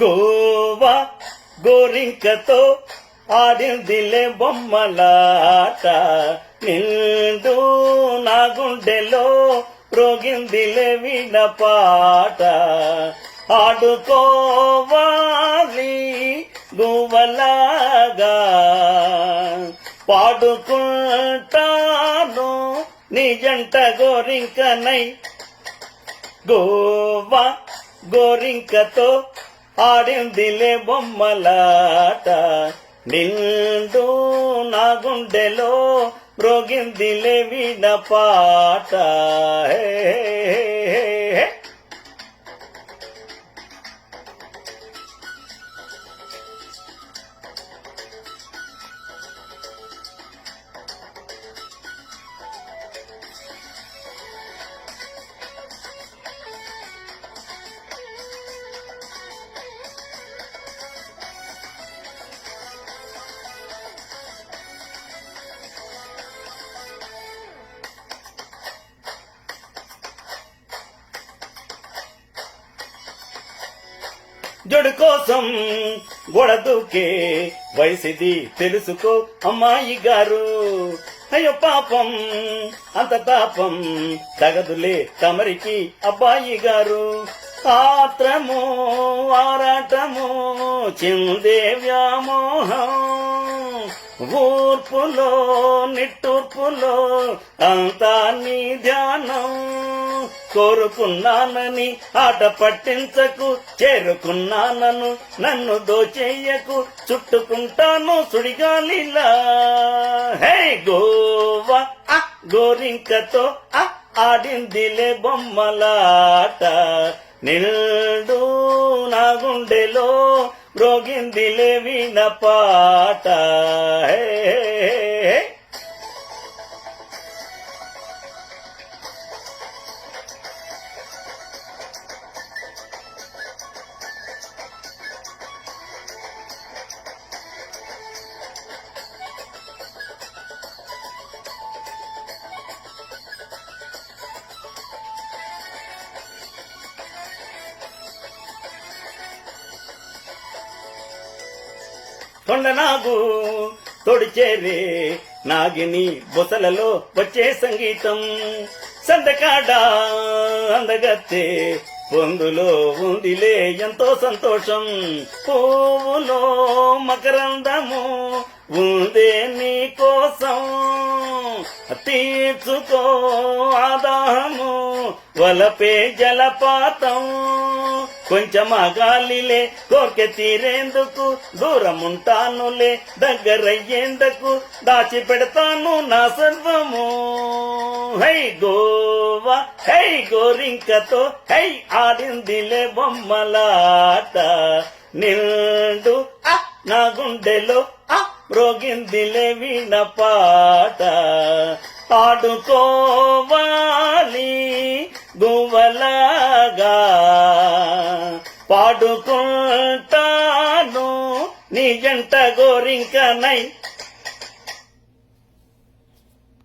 గోవా గోరింకతో ఆడిందిలే బొమ్మలాట నిండు నా గుండెలో రోగిందిలే వినపాట ఆడుకోవాలి గువ్వలాగా పాడుకుంటాను నీ జంట గోరింకనై గోవా గోరింకతో ఆడిందిలే బొమ్మలాట నిండు నా గుండెలో మ్రోగిందిలే వినపాట జోడు కోసం గొడదుకే వయసిది తెలుసుకో అమ్మాయి గారు అయ్యో పాపం అంత తాపం తగదులే తమరికి అబ్బాయి గారు ఆత్రము ఆరాటము చిందే వ్యామోహం ఊర్పులో నిట్టూర్పులో అంతా నీ ధ్యానం కోరుకున్నానని ఆట పట్టించకు చేరుకున్నానను నన్ను దోచేయకు చుట్టుకుంటాను సుడిగాలిలా హే గోవా గోరింకతో ఆడిందిలే బొమ్మలాట నిండు నా గుండెలో మ్రోగిందిలే వినపాట కొండనాగు తొడిచేరే నాగిని బొసలలో వచ్చే సంగీతం సందకాడ అందగత్తే పొందులో ఉందిలే ఎంతో సంతోషం పువ్వులో మకరందము ఉందే నీ కోసం తీర్చుకో ఆదాహము వలపే జలపాతం కొంచెమా గాలిలే కోర్కె తీరేందుకు దూరముంటానులే దగ్గరయ్యేందుకు దాచి పెడతాను నా సర్వము హై గోవా హై గోరింకతో హై ఆడిందిలే బొమ్మలాట నిండు నా గుండెలో మ్రోగిందిలే వినపాట ఆడుకోవాలి గువ్వలాగా పాడుకుంటాను నీ జంట గోరింకనై